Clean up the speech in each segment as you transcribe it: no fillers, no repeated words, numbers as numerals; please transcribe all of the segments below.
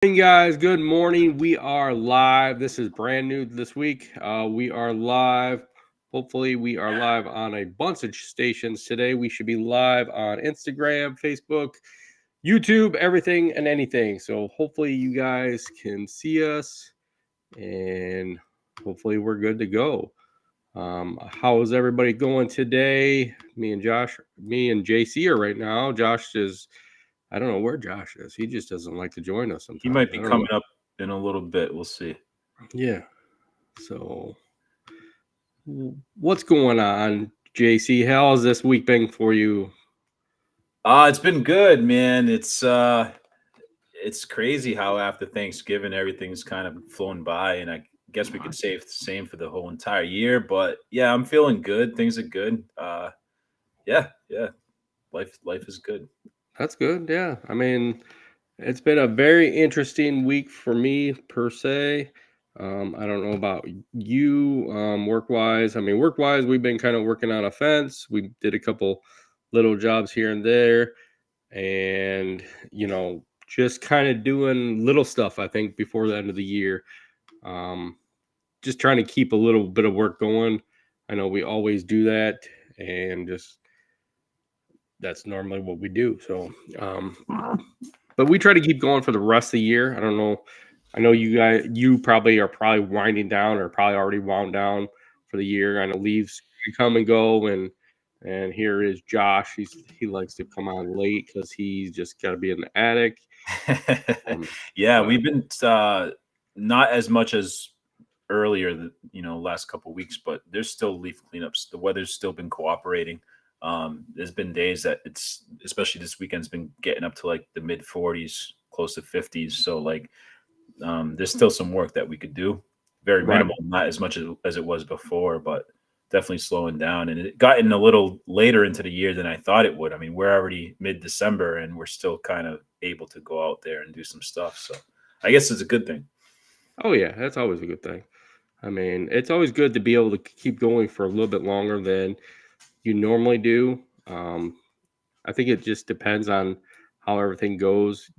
Morning, guys. Good morning. We are live. This is brand new this week. We are live. Hopefully, we are live on a bunch of stations today. We should be live on Instagram, Facebook, YouTube, everything and anything. So, hopefully, you guys can see us and hopefully, we're good to go. How is everybody going today? Me and JC are right now. I don't know where Josh is. He just doesn't like to join us sometimes. He might be coming up in a little bit. We'll see. Yeah. So, what's going on, JC? How has this week been for you? It's been good, man. It's crazy how after Thanksgiving everything's kind of flown by, and I guess we could say the same for the whole entire year. But yeah, I'm feeling good. Things are good. Yeah. Life is good. That's good. Yeah. I mean, it's been a very interesting week for me per se. I don't know about you, work wise. I mean, work wise, we've been kind of working on a fence. We did a couple little jobs here and there, and just kind of doing little stuff. I think before the end of the year, just trying to keep a little bit of work going. I know we always do that, and just that's normally what we do. So, but we try to keep going for the rest of the year. I don't know. I know you probably are winding down or probably already wound down for the year. I know leaves come and go, and here is Josh. He likes to come on late because he's just got to be in the attic. Yeah, we've been not as much as earlier, last couple of weeks, but there's still leaf cleanups. The weather's still been cooperating. There's been days that it's, especially this weekend's been getting up to like the mid 40s, close to 50s. So like, there's still some work that we could do. Very minimal, not as much as it was before, but definitely slowing down. And it got in a little later into the year than I thought it would. I mean, we're already mid-December and we're still kind of able to go out there and do some stuff. So I guess it's a good thing. Oh yeah, that's always a good thing. I mean, it's always good to be able to keep going for a little bit longer than you normally do. I think it just depends on how everything goes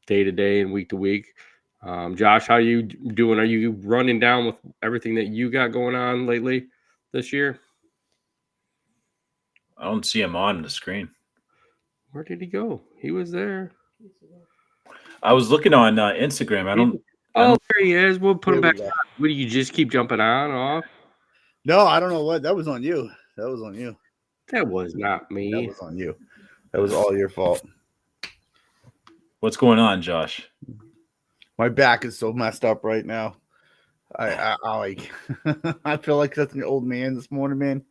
day to day and week to week. Josh, how you doing? Are you running down with everything that you got going on lately this year? I don't see him on the screen. Where did he go? He was there. I was looking on Instagram. I don't. Oh, there he is. We'll put him back on. What do you just keep jumping on off? No, I don't know what. That was on you. That was on you. That was not me. That was on you. That was all your fault. What's going on, Josh? My back is so messed up right now. I like. I feel like such an old man this morning, man.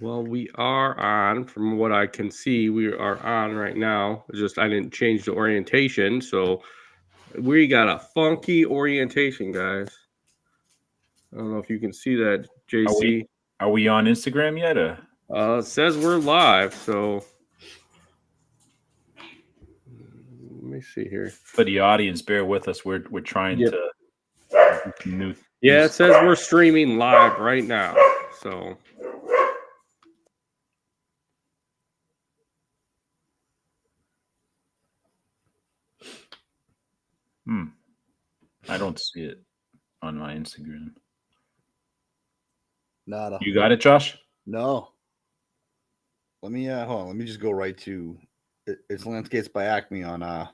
Well, we are on. From what I can see, we are on right now. It's just I didn't change the orientation, so we got a funky orientation, guys. I don't know if you can see that, JC. Are we on Instagram yet? It says we're live, so let me see here. For the audience, bear with us. We're trying to. Yeah, it says we're streaming live right now. So. I don't see it on my Instagram. Nada. You got it, Josh? No. Let me hold on. Let me just go right to it's Landscapes by Acme on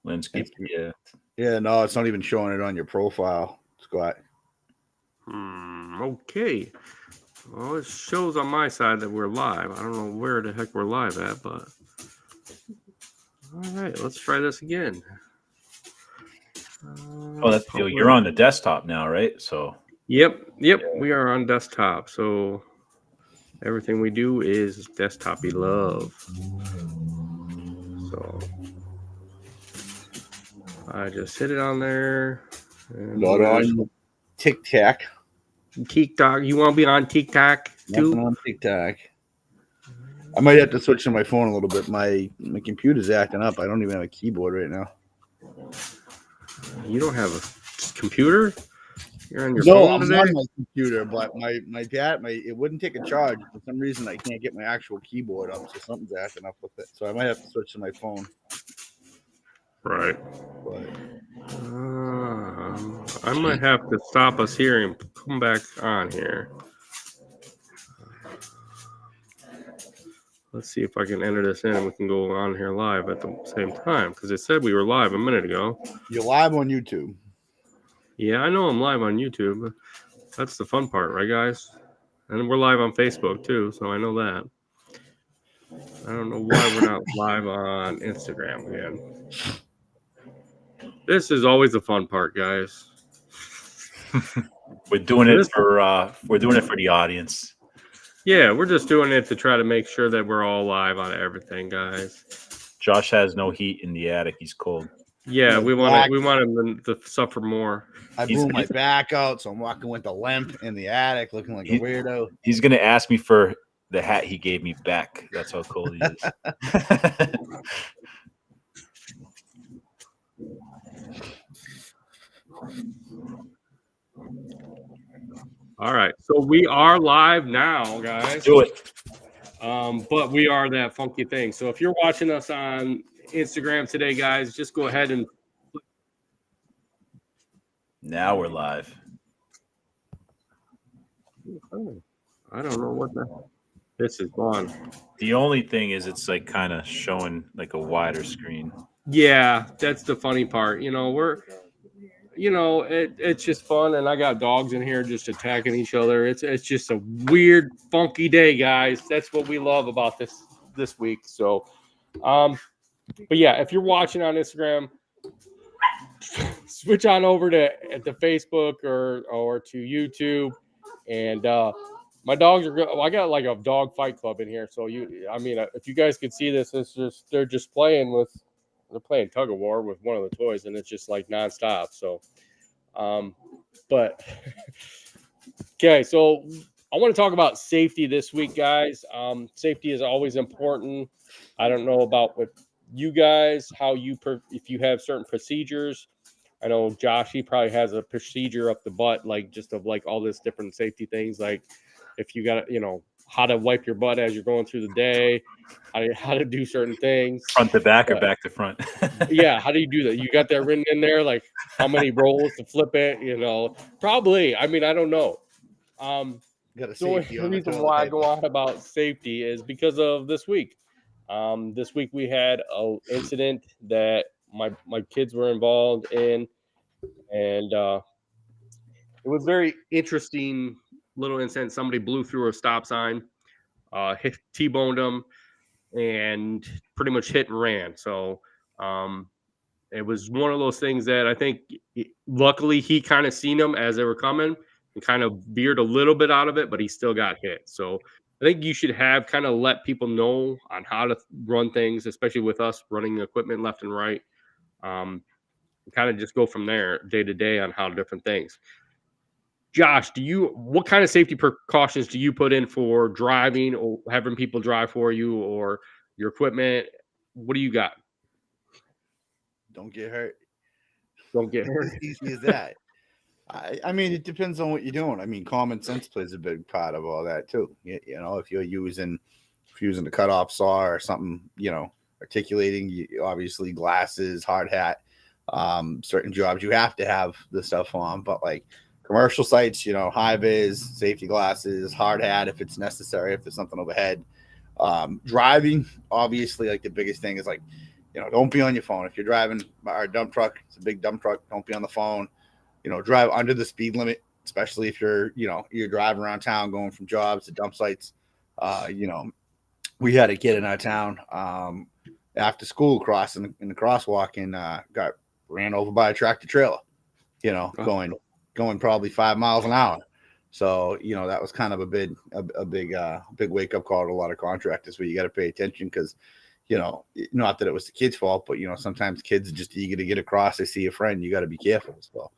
Landscape. Yeah. Yeah, no, it's not even showing it on your profile, Scott. Okay. Well, it shows on my side that we're live. I don't know where the heck we're live at, but all right, let's try this again. That's you're on the desktop now, right? So. Yep. We are on desktop. So everything we do is desktop-y love. So I just hit it on there. Not on TikTok. TikTok. You want to be on TikTok too? Nothing on TikTok. I might have to switch to my phone a little bit. My computer's acting up. I don't even have a keyboard right now. You don't have a computer? You're on your No, phone I'm today? on my computer, but my dad, it wouldn't take a charge. For some reason, I can't get my actual keyboard up, so something's acting up with it. So I might have to switch to my phone. Right. But I might have to stop us here and come back on here. Let's see if I can enter this in and we can go on here live at the same time because it said we were live a minute ago. you're live on YouTube. Yeah, I know I'm live on YouTube. That's the fun part, right, guys? And we're live on Facebook too, so I know that. I don't know why we're not live on Instagram again. This is always the fun part, guys. We're doing it for the audience. Yeah, we're just doing it to try to make sure that we're all live on everything, guys. Josh has no heat in the attic. He's cold. Yeah, we want him to suffer more. I blew my back out, so I'm walking with a limp in the attic, looking like a weirdo. He's gonna ask me for the hat he gave me back. That's how cold he is. All right, so we are live now, guys. Do it. But we are that funky thing. So if you're watching us on Instagram today, guys, just go ahead and. Now we're live. I don't know what this is gone. The only thing is it's like kind of showing like a wider screen. Yeah, that's the funny part. It's just fun, and I got dogs in here just attacking each other. It's just a weird, funky day, guys. That's what we love about this week. So, but yeah, if you're watching on Instagram, switch on over to Facebook or to YouTube, and my dogs are good. Well, I got like a dog fight club in here, so if you guys could see this, they're just playing tug of war with one of the toys, and it's just like nonstop. So, but okay, so I want to talk about safety this week, guys. Safety is always important. I don't know about with you guys, if you have certain procedures. I know Josh, he probably has a procedure up the butt, like just of like all this different safety things, like if you got how to wipe your butt as you're going through the day, how to do certain things. Front to back or back to front? Yeah, how do you do that? You got that written in there, like how many rolls to flip it, probably. I mean, I don't know. The reason why I go on about safety is because of this week. This week we had an incident that my kids were involved in, and it was very interesting little incident. Somebody blew through a stop sign, T-boned them, and pretty much hit and ran. So it was one of those things that I think luckily he kind of seen them as they were coming and kind of veered a little bit out of it, but he still got hit. So I think you should have kind of let people know on how to run things, especially with us running equipment left and right. Kind of just go from there day to day on how different things. Josh, what kind of safety precautions do you put in for driving or having people drive for you or your equipment? What do you got? Don't get hurt. Don't get hurt. As easy as that. I mean, it depends on what you're doing. I mean, common sense plays a big part of all that too. If you're using the cutoff saw or something, articulating, obviously glasses, hard hat, certain jobs you have to have the stuff on, but like commercial sites, high vis, safety glasses, hard hat if it's necessary, if there's something overhead. Driving, obviously, like the biggest thing is like, don't be on your phone. If you're driving our dump truck, it's a big dump truck, don't be on the phone. Drive under the speed limit, especially if you're driving around town going from jobs to dump sites. We had a kid in our town after school crossing in the crosswalk and got ran over by a tractor trailer, going probably 5 miles an hour. So, that was kind of a big wake up call to a lot of contractors where you got to pay attention because, not that it was the kid's fault, but, sometimes kids are just eager to get across. They see a friend, you got to be careful as well.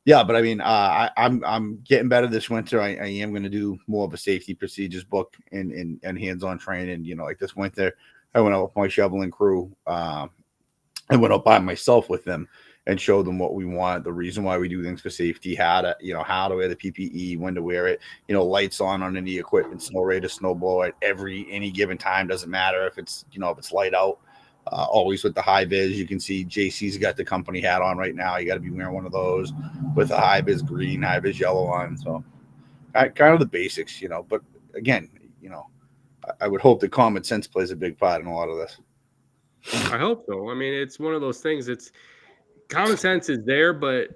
Yeah, but I mean, I'm getting better this winter. I am going to do more of a safety procedures book and hands-on training. Like this winter, I went out with my shoveling crew. I went out by myself with them, and show them what we want, the reason why we do things for safety, how to wear the PPE, when to wear it, lights on any equipment, snow radar, snow blower at any given time. Doesn't matter if it's light out. Always with the high vis. You can see JC's got the company hat on right now. You got to be wearing one of those with a high vis green, high vis yellow on. So kind of the basics, but again, I would hope that common sense plays a big part in a lot of this. I hope so. I mean, it's one of those things. It's common sense is there, but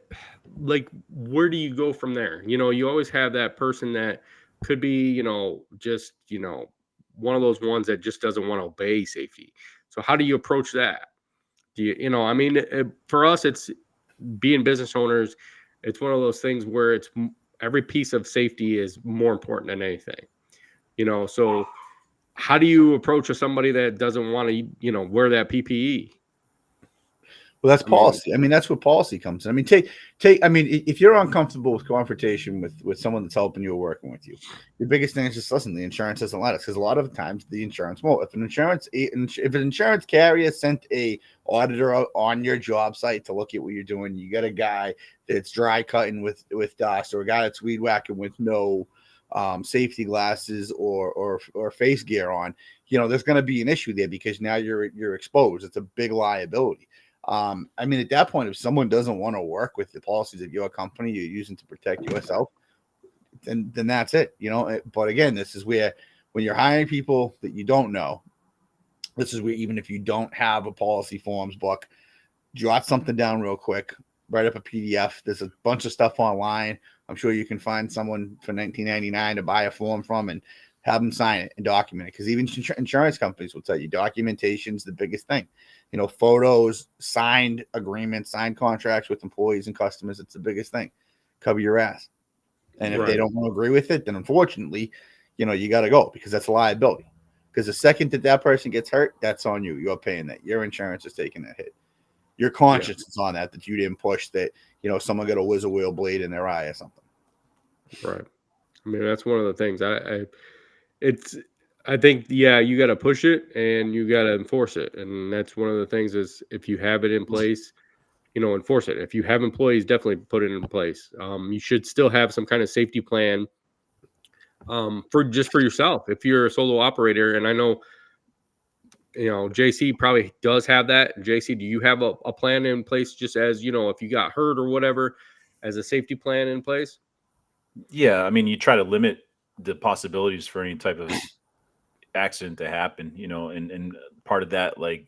like, where do you go from there? You always have that person that could be, just, one of those ones that just doesn't want to obey safety. So how do you approach that? Do you, I mean, for us, it's being business owners. It's one of those things where it's every piece of safety is more important than anything, so how do you approach somebody that doesn't want to, wear that PPE? Well, that's policy. I mean, that's what policy comes in. I mean, if you're uncomfortable with confrontation with someone that's helping you or working with you, your biggest thing is just listen. The insurance doesn't let us, because a lot of the times the insurance won't. If an insurance carrier sent a auditor out on your job site to look at what you're doing, you got a guy that's dry cutting with dust, or a guy that's weed whacking with no safety glasses or face gear on, there's going to be an issue there, because now you're exposed. It's a big liability. I mean, at that point, if someone doesn't want to work with the policies of your company you're using to protect yourself, then that's it, But again, this is where, when you're hiring people that you don't know, this is where, even if you don't have a policy forms book, jot something down real quick, write up a PDF. There's a bunch of stuff online. I'm sure you can find someone for $19.99 to buy a form from and have them sign it and document it. Because even insurance companies will tell you documentation is the biggest thing. Photos, signed agreements, signed contracts with employees and customers. It's the biggest thing. Cover your ass. And if they don't want to agree with it, then unfortunately, you got to go, because that's a liability. Because the second that person gets hurt, that's on you. You're paying that. Your insurance is taking that hit. Your conscience is on that you didn't push that, someone got a whizzer wheel blade in their eye or something. Right. I mean, that's one of the things I think, you got to push it and you got to enforce it. And that's one of the things is, if you have it in place, enforce it. If you have employees, definitely put it in place. You should still have some kind of safety plan for yourself. If you're a solo operator, and I know, JC probably does have that. JC, do you have a plan in place, just as, if you got hurt or whatever, as a safety plan in place? Yeah. I mean, you try to limit the possibilities for any type of accident to happen, and part of that, like,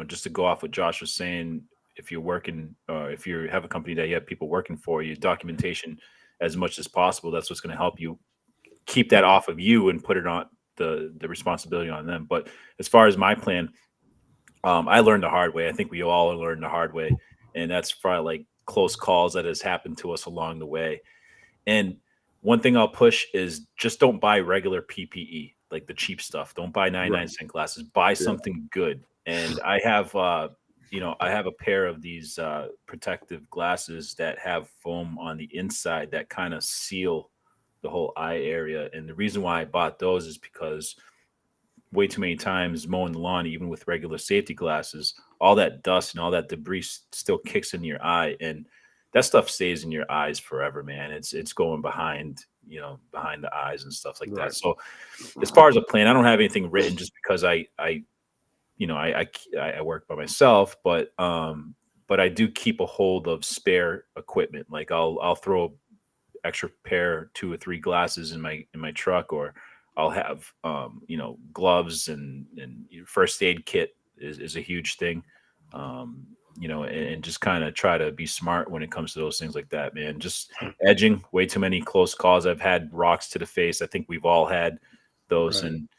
just to go off what Josh was saying, if you're working, if you have a company that you have people working for you, documentation as much as possible, that's what's going to help you keep that off of you and put it on the responsibility on them. But as far as my plan, I learned the hard way. I think we all learned the hard way, and that's probably like close calls that has happened to us along the way. And one thing I'll push is just don't buy regular PPE, like the cheap stuff. Don't buy 99-cent glasses. Buy something good. And I have, I have a pair of these protective glasses that have foam on the inside that kind of seal the whole eye area. And the reason why I bought those is because way too many times mowing the lawn, even with regular safety glasses, all that dust and all that debris still kicks in your eye, and that stuff stays in your eyes forever, man. It's going behind the eyes and stuff like that. So as far as a plan, I don't have anything written, just because I work by myself, but I do keep a hold of spare equipment. Like I'll throw extra pair, 2 or 3 glasses in my truck, or I'll have gloves and first aid kit is a huge thing. And just kind of try to be smart when it comes to those things like that, man. Just edging, way too many close calls. I've had rocks to the face. I think we've all had those. Right. And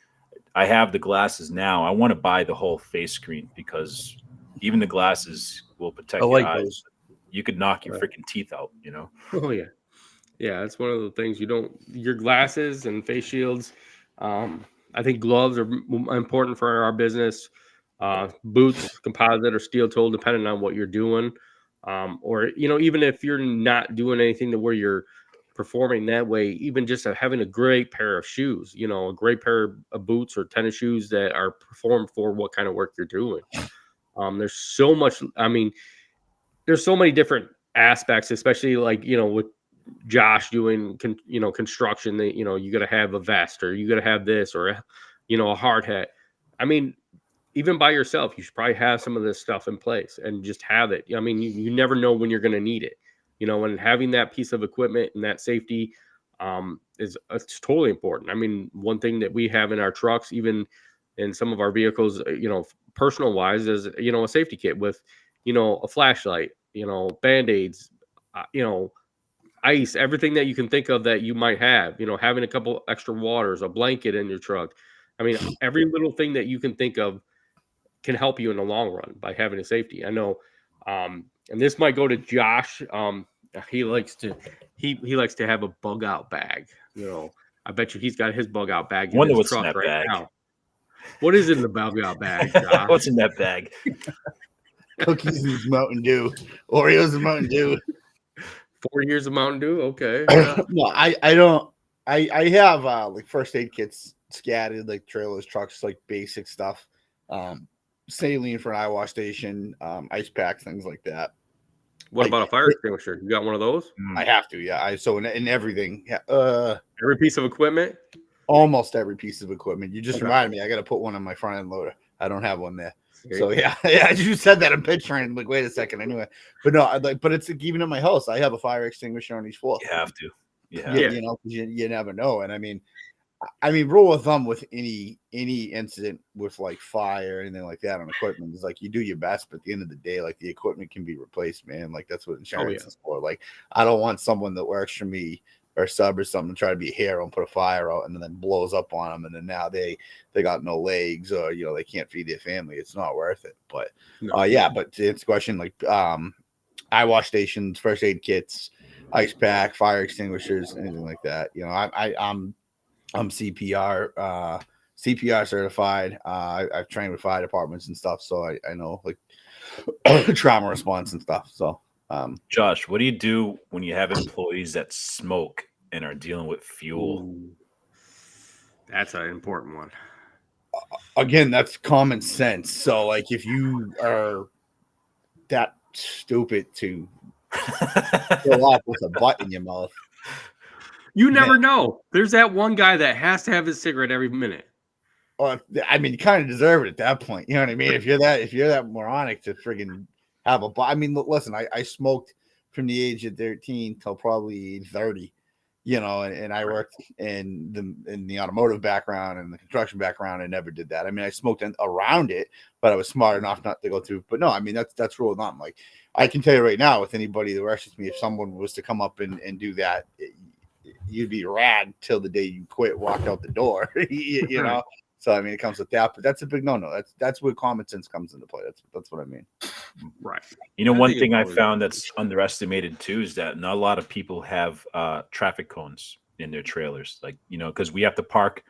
I have the glasses now. I want to buy the whole face screen, because even the glasses will protect your eyes. Those. You could knock your freaking teeth out, Oh yeah. Yeah. It's one of the things your glasses and face shields. I think gloves are important for our business. Boots, composite or steel toe, depending on what you're doing. Or, even if you're not doing anything to where you're performing that way, even just having a great pair of shoes, a great pair of boots or tennis shoes that are performed for what kind of work you're doing. There's so much, I mean, there's so many different aspects, especially like, with Josh doing, construction, that, you got to have a vest, or you got to have this, or, a hard hat. I mean, even by yourself, you should probably have some of this stuff in place and just have it. I mean, you never know when you're going to need it, and having that piece of equipment and that safety it's totally important. I mean, one thing that we have in our trucks, even in some of our vehicles, personal wise, is, a safety kit with, a flashlight, Band-Aids, ice, everything that you can think of that you might have, having a couple extra waters, a blanket in your truck. I mean, every little thing that you can think of can help you in the long run by having a safety. I know, and this might go to Josh. He likes to have a bug out bag. I bet you he's got his bug out bag in Wonder his what's in truck that right bag. now. What is in the bug out bag, Josh? What's in that bag? Cookies and Mountain Dew, Oreos and Mountain Dew. 4 years of Mountain Dew. Okay. No, I don't. I have like first aid kits scattered, like trailers, trucks, like basic stuff. Saline for an eye wash station, ice packs, things like that. What about a fire extinguisher? You got one of those? I have to, yeah. So in everything, Every piece of equipment. almost every piece of equipment. You just Okay. reminded me. I got to put one on my front end loader. I don't have one there. So yeah. You said that I'm picturing. I'm like, wait a second. Anyway, but no, but it's like, even in my house, I have a fire extinguisher on each floor. You have to. Yeah. You never know. And I mean, rule of thumb with any incident with like fire or anything like that on equipment is like you do your best, but at the end of the day, like the equipment can be replaced, man. Like that's what insurance is for. Like I don't want someone that works for me or sub or something to try to be a hero and put a fire out and then blows up on them, and then now they got no legs, or they can't feed their family. It's not worth it. But but to answer the question, like eye wash stations, first aid kits, ice pack, fire extinguishers, anything like that. I'm CPR certified. I've trained with fire departments and stuff, so I know like trauma response and stuff. So, Josh, what do you do when you have employees that smoke and are dealing with fuel? Ooh, that's an important one. Again, that's common sense. So, like, if you are that stupid to fill off with a butt in your mouth, You never know. There's that one guy that has to have his cigarette every minute. I mean, you kind of deserve it at that point. You know what I mean? If you're that moronic to friggin' have a butt. I mean, listen, I smoked from the age of 13 till probably 30. And I worked in the automotive background and the construction background. I never did that. I mean, I smoked around it, but I was smart enough not to go through. But no, I mean, that's rule of thumb. Like, I can tell you right now, with anybody that works with me, if someone was to come up and do that, you'd be rad till the day you quit, walked out the door. you know. So I mean, it comes with that, but that's a big no. That's where common sense comes into play. That's what I mean. Right. One thing I found that's underestimated too is that not a lot of people have traffic cones in their trailers. Like, because we have to park.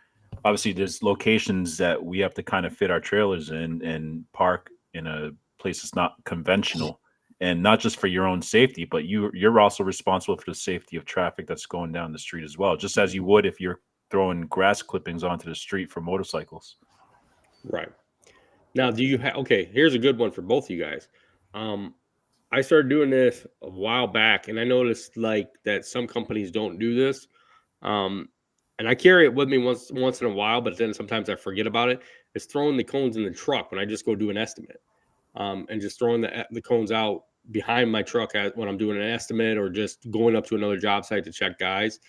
Obviously, there's locations that we have to kind of fit our trailers in and park in a place that's not conventional, and not just for your own safety, but you're also responsible for the safety of traffic that's going down the street as well, just as you would if you're throwing grass clippings onto the street for motorcycles. Right. Now, do you have, okay, here's a good one for both of you guys. I started doing this a while back, and I noticed like that some companies don't do this. And I carry it with me once in a while, but then sometimes I forget about it. It's throwing the cones in the truck when I just go do an estimate. And just throwing the cones out behind my truck when I'm doing an estimate, or just going up to another job site to check guys.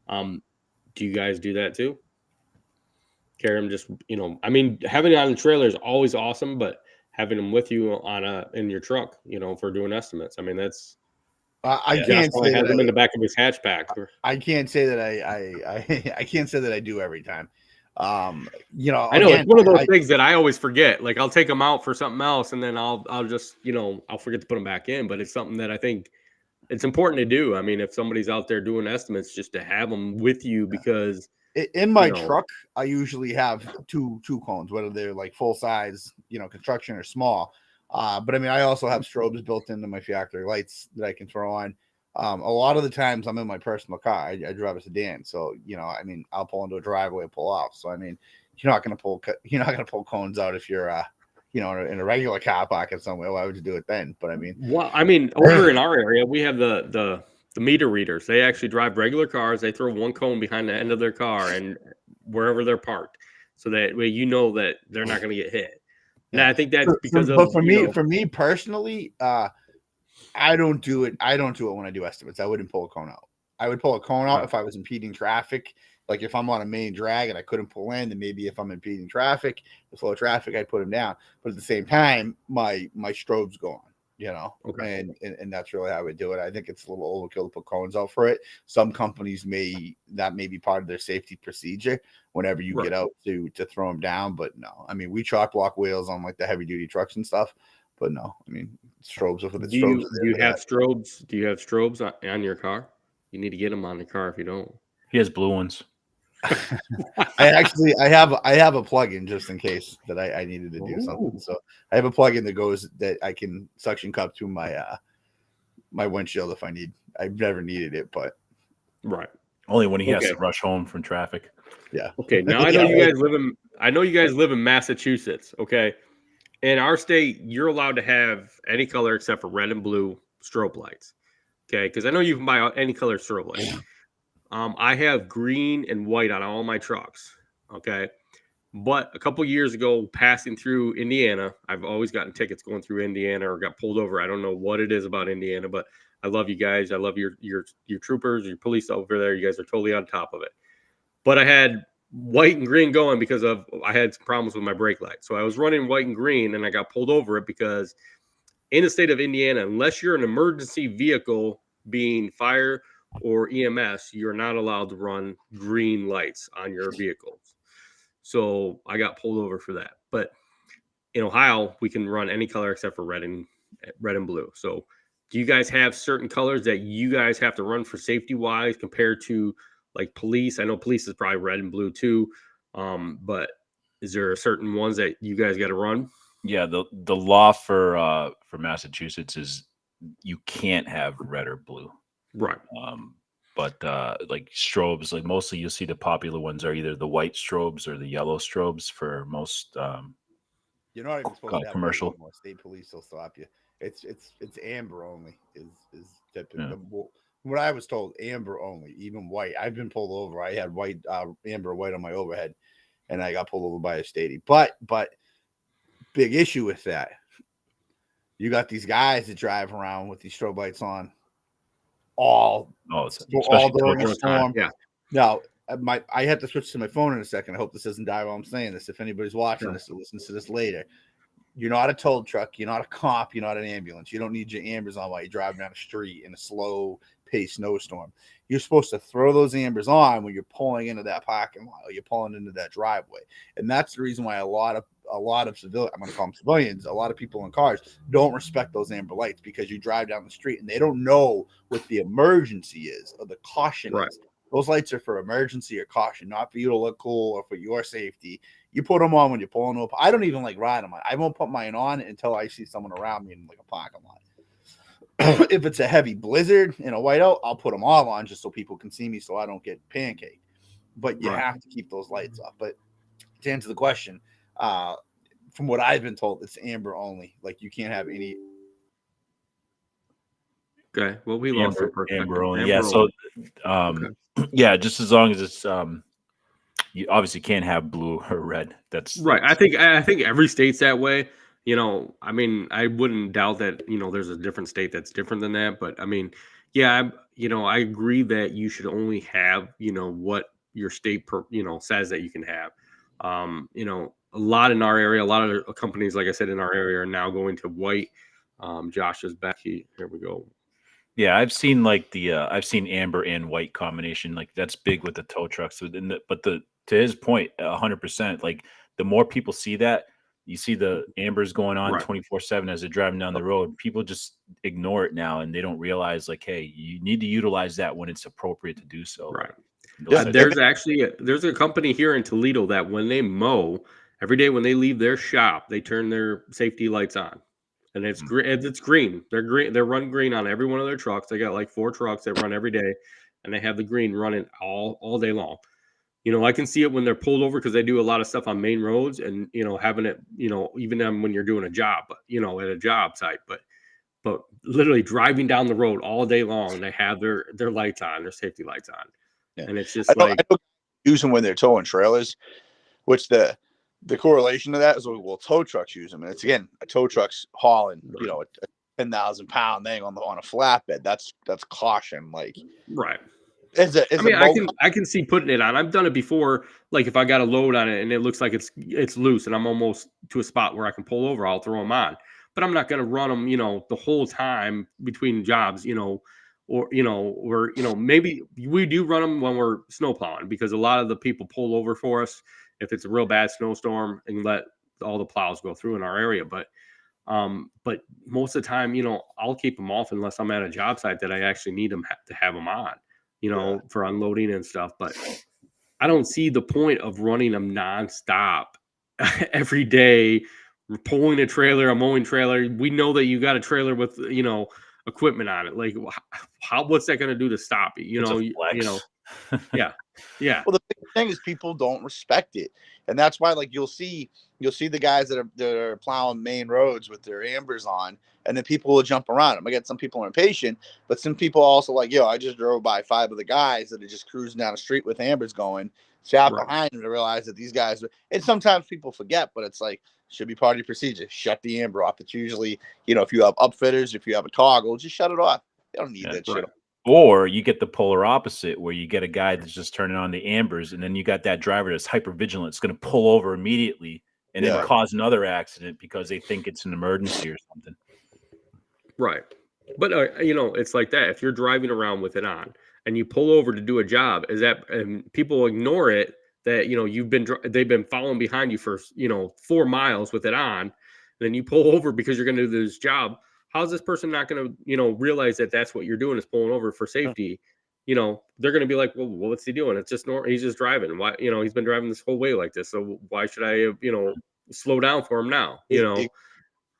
Do you guys do that too? Carry them just, I mean, having it on the trailer is always awesome, but having them with you in your truck, for doing estimates. I mean, that's, I can't say have them in the back of his hatchback. I can't say that I can't say that I do every time. I know it's one of those things that I always forget. Like, I'll take them out for something else, and then I'll just, I'll forget to put them back in. But it's something that I think it's important to do. I mean, if somebody's out there doing estimates, just to have them with you, because in my truck, I usually have two cones, whether they're like full size, construction or small. But I mean, I also have strobes built into my factory lights that I can throw on. A lot of the times I'm in my personal car. I drive a sedan, so I mean, I'll pull into a driveway and pull off. So I mean, you're not gonna pull cones out if you're you know, in a regular car pocket somewhere, why would you do it then? But I mean, Well, I mean, over in our area, we have the meter readers. They actually drive regular cars. They throw one cone behind the end of their car and wherever they're parked, so that way you know that they're not going to get hit. And Yeah. I think that's because but of for me personally, I don't do it. I don't do it when I do estimates. I wouldn't pull a cone out. I would pull a cone out Right. if I was impeding traffic. Like if I'm on a main drag and I couldn't pull in, then maybe if I'm impeding traffic, the flow of traffic, I'd put them down. But at the same time, my strobes go on, you know, Okay. and that's really how I would do it. I think it's a little overkill to put cones out for it. Some companies may be part of their safety procedure whenever you get out to throw them down. But no, I mean, we chalk block wheels on like the heavy duty trucks and stuff. But no, I mean, strobes are for the strobes. Do you have strobes? Do you have strobes on your car? You need to get them on the car if you don't. He has blue ones. I have a plug-in just in case that I needed to do something. So I have a plug-in that I can suction cup to my my windshield if I need. I've never needed it, but right. Only when he has to rush home from traffic. Yeah. Okay. Now I know you guys live in Massachusetts. Okay. In our state, you're allowed to have any color except for red and blue strobe lights. Okay, because I know you can buy any color strobe lights. I have green and white on all my trucks. Okay, but a couple years ago, passing through Indiana, I've always gotten tickets going through Indiana or got pulled over. I don't know what it is about Indiana, but I love you guys. I love your troopers, your police over there. You guys are totally on top of it. But I had white and green going because I had some problems with my brake light. So I was running white and green and I got pulled over it because in the state of Indiana, unless you're an emergency vehicle being fire or EMS, you're not allowed to run green lights on your vehicles. So I got pulled over for that. But in Ohio, we can run any color except for red and blue. So do you guys have certain colors that you guys have to run for safety wise compared to like police? I know police is probably red and blue too. But is there certain ones that you guys got to run? Yeah, the law for Massachusetts is you can't have red or blue. Right. But like strobes, like mostly you'll see the popular ones are either the white strobes or the yellow strobes for most you're not even supposed to have commercial. State police will stop you. It's amber only is typically Yeah. What I was told, amber only, even white. I've been pulled over. I had white, amber white on my overhead, and I got pulled over by a statey. But big issue with that. You got these guys that drive around with these strobe lights on all during a storm. Yeah. Now, I had to switch to my phone in a second. I hope this doesn't die while I'm saying this. If anybody's watching this or listens to this later, you're not a tow truck. You're not a cop. You're not an ambulance. You don't need your ambers on while you're driving down the street in a slow pace snowstorm. You're supposed to throw those ambers on when you're pulling into that parking lot or you're pulling into that driveway. And that's the reason why a lot of civilians, I'm going to call them civilians, a lot of people in cars don't respect those amber lights because you drive down the street and they don't know what the emergency is or the caution is. Those lights are for emergency or caution, not for you to look cool or for your safety. You put them on when you're pulling up. I don't even like riding them. I won't put mine on until I see someone around me in like a parking lot. If it's a heavy blizzard and a whiteout, I'll put them all on just so people can see me so I don't get pancaked. But you have to keep those lights off. But to answer the question, from what I've been told, it's amber only. Like you can't have any. Okay. Well, we lost our perspective. Amber only. Yeah. So, yeah, just as long as it's you obviously can't have blue or red. That's right. I think every state's that way. You know, I mean, I wouldn't doubt that, you know, there's a different state that's different than that. But I mean, yeah, I agree that you should only have, you know, what your state, says that you can have. You know, a lot in our area, a lot of companies, like I said, in our area are now going to white. Josh is back. Here we go. Yeah, I've seen I've seen amber and white combination. Like that's big with the tow trucks. But to his point, 100%. Like the more people see that, you see the ambers going on 24/7 as they're driving down the road. People just ignore it now, and they don't realize like, hey, you need to utilize that when it's appropriate to do so. Right. There's a company here in Toledo that when they mow every day when they leave their shop, they turn their safety lights on. And it's green. It's green. They're green. They're running green on every one of their trucks. They got like 4 trucks that run every day, and they have the green running all day long. You know, I can see it when they're pulled over because they do a lot of stuff on main roads and, you know, having it, you know, even when you're doing a job, you know, at a job site, but literally driving down the road all day long, they have their lights on, their safety lights on. Yeah. And it's just I like, know use them when they're towing trailers, which the correlation to that is well, tow trucks use them, and it's again a tow truck's hauling, you know, a 10,000-pound thing on a flatbed. That's caution. Like, right. is I mean, I can see putting it on. I've done it before. Like if I got a load on it and it looks like it's loose and I'm almost to a spot where I can pull over, I'll throw them on. But I'm not going to run them, you know, the whole time between jobs, you know, or maybe we do run them when we're snow plowing because a lot of the people pull over for us if it's a real bad snowstorm and let all the plows go through in our area. But most of the time, you know, I'll keep them off unless I'm at a job site that I actually need them to have them on, you know, for unloading and stuff. But I don't see the point of running them nonstop every day. We're pulling a trailer, a mowing trailer. We know that you got a trailer with, you know, equipment on it. Like what's that going to do to stop it? You know, yeah. Well, the big thing is people don't respect it, and that's why, like, you'll see the guys that are plowing main roads with their ambers on, and then people will jump around them. I get some people are impatient, but some people also like, yo, I just drove by 5 of the guys that are just cruising down the street with ambers going, sat behind them to realize that these guys. And sometimes people forget, but it's like should be part of your procedure. Shut the amber off. It's usually, you know, if you have upfitters, if you have a toggle, just shut it off. You don't need that shit. Or you get the polar opposite where you get a guy that's just turning on the ambers and then you got that driver that's hyper vigilant. It's going to pull over immediately and then cause another accident because they think it's an emergency or something. Right. But, you know, it's like that. If you're driving around with it on and you pull over to do a job, and people ignore it, that, you know, they've been following behind you for, you know, 4 miles with it on, and then you pull over because you're going to do this job. How's this person not going to, you know, realize that that's what you're doing is pulling over for safety? You know, they're going to be like, well, what's he doing? It's just normal. He's just driving. Why, you know, he's been driving this whole way like this. So why should I, you know, slow down for him now? You know,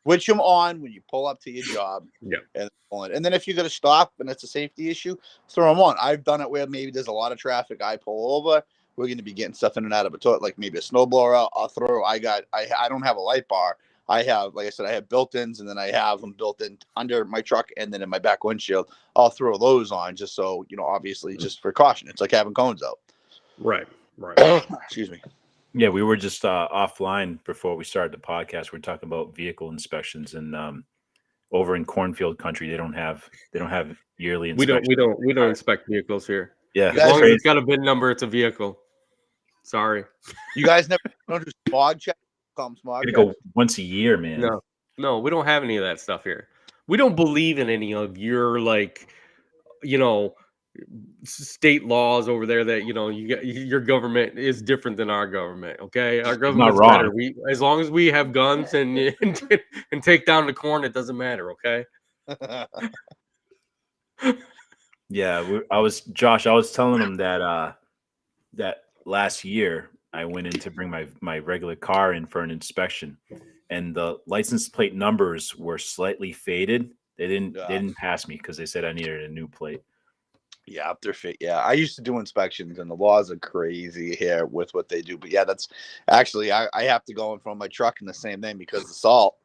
switch them on when you pull up to your job. And then if you're going to stop and it's a safety issue, throw them on. I've done it where maybe there's a lot of traffic. I pull over. We're going to be getting stuff in and out of a toilet, like maybe a snowblower. I'll throw. I don't have a light bar. I have, like I said, I have built-ins, and then I have them built in under my truck and then in my back windshield. I'll throw those on just so, you know, obviously just for caution. It's like having cones out. Right. Excuse me. Yeah, we were just offline before we started the podcast. We're talking about vehicle inspections, and over in cornfield country, they don't have yearly inspections. We don't inspect vehicles here. Yeah, as long as it's got a VIN number, it's a vehicle. Sorry, you guys never don't do smog check. Go once a year, man. No, we don't have any of that stuff here. We don't believe in any of your, like, you know, state laws over there that, you know, your government is different than our government. Okay, our government's better. As long as we have guns and take down the corn, it doesn't matter. Okay. Yeah, I was telling them that that last year I went in to bring my regular car in for an inspection, and the license plate numbers were slightly faded. They didn't pass me because they said I needed a new plate. Yeah, they're fit. Yeah, I used to do inspections, and the laws are crazy here with what they do. But yeah, that's actually I have to go in front of my truck in the same thing because the salt,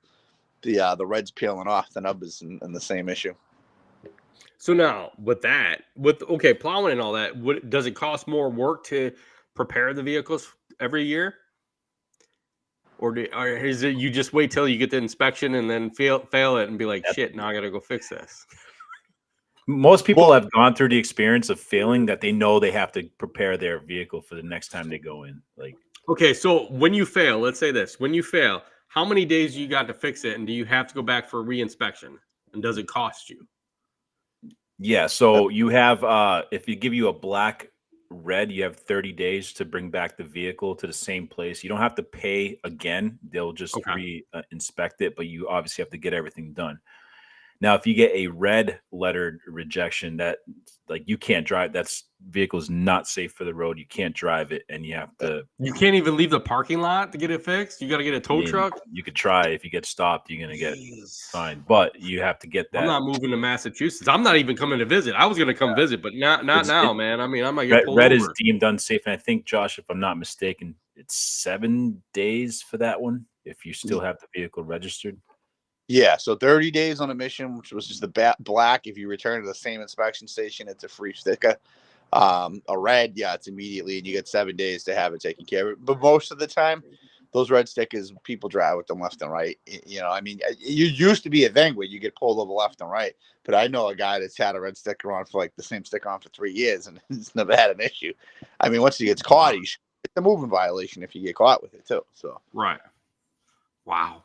the red's peeling off the numbers and the same issue. So now with plowing and all that, does it cost more work to prepare the vehicles every year? Or is it you just wait till you get the inspection and then fail it and be like, shit, now I got to go fix this? Most people have gone through the experience of failing that they know they have to prepare their vehicle for the next time they go in. Like, okay, so when you fail, let's say this, when you fail, how many days you got to fix it? And do you have to go back for re-inspection? And does it cost you? Yeah. So you have, if you give you a black red, you have 30 days to bring back the vehicle to the same place. You don't have to pay again. They'll just re-inspect it, but you obviously have to get everything done. Now, if you get a red lettered rejection, that like you can't drive, that's vehicle is not safe for the road. You can't drive it, and you have to. You can't even leave the parking lot to get it fixed. You got to get a tow truck. You could try. If you get stopped, you're gonna get Jeez. fined. But you have to get that. I'm not moving to Massachusetts. I'm not even coming to visit. I was going to come visit, but not now, man. I mean, I might get pulled red over. is deemed unsafe, and I think, Josh, if I'm not mistaken, it's 7 days for that one if you still have the vehicle registered. Yeah, so 30 days on a mission, which was just the black. If you return to the same inspection station, it's a free sticker. A red, yeah, it's immediately, and you get 7 days to have it taken care of. But most of the time, those red stickers, people drive with them left and right. You know, I mean, it used to be a thing where you get pulled over left and right. But I know a guy that's had a red sticker on for like the same sticker on for 3 years, and he's never had an issue. I mean, once he gets caught, it's a moving violation if you get caught with it too. So Right. Wow.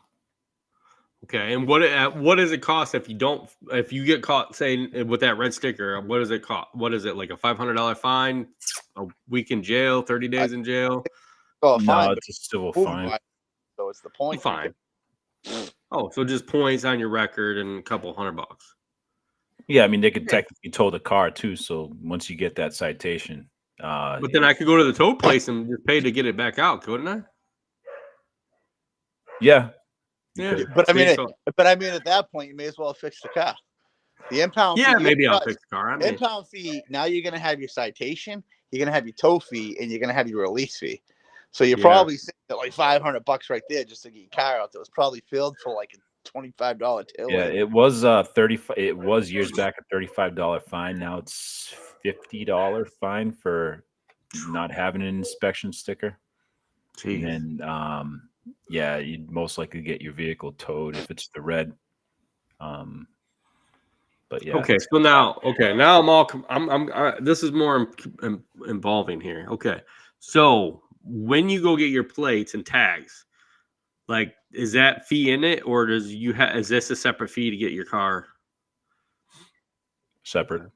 Okay, and what does it cost if you get caught saying with that red sticker? What does it cost? What is it, like a $500 fine, a week in jail, 30 days in jail? no, It's a civil moving fine. violation, so it's the point. Fine. Oh, so just points on your record and a couple $100. Yeah, I mean they could technically tow the car too. So once you get that citation, But then I could go to the tow place and just pay to get it back out, couldn't I? yeah, Yeah, But I mean, so, at that point, you may as well fix the car. The impound yeah, fee, maybe I'll fix the car. I mean, impound fee. Now you're going to have your citation, you're going to have your tow fee, and you're going to have your release fee. So you're probably sitting at like $500 right there just to get your car out. That was probably filled for like a $25 tail. yeah. It was 35. It was years back a $35 fine. Now it's $50 fine for not having an inspection sticker. Jeez. And then yeah, you'd most likely get your vehicle towed if it's the red. But yeah. Okay, so now this is more involving here. Okay, so when you go get your plates and tags, like, is that fee in it, or is this a separate fee to get your car Separate.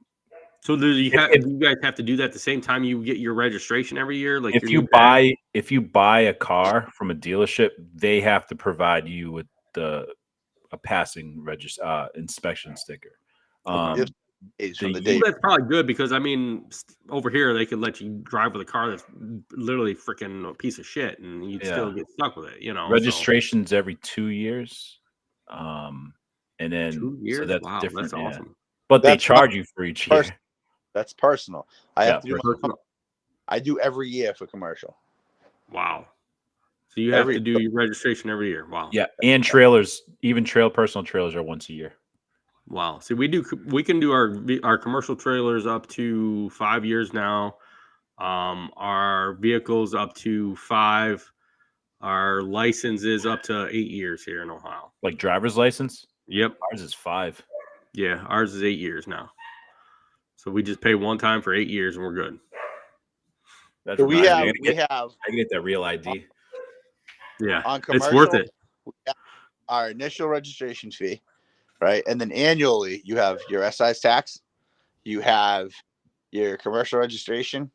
So do you guys have to do that the same time you get your registration every year? Like if you buy a car from a dealership, they have to provide you with a passing inspection sticker. That's probably good, because I mean, over here they could let you drive with a car that's literally freaking a piece of shit, and you'd still get stuck with it. You know, registrations every 2 years, and then 2 years. So that's wow, different. That's awesome. But they charge you for each year. That's personal. I have to do personal. I do every year for commercial. Wow. So you have to do your registration every year. Wow. Yeah, and trailers, even personal trailers are once a year. Wow. See, we can do our commercial trailers up to 5 years now. Our vehicles up to 5. Our license is up to 8 years here in Ohio. Like driver's license? Yep. Ours is 5. Yeah, ours is 8 years now. So we just pay one time for 8 years and we're good. That's so we have I get that real ID. Yeah, on commercial, it's worth it. Our initial registration fee, right? And then annually you have your excise tax, you have your commercial registration,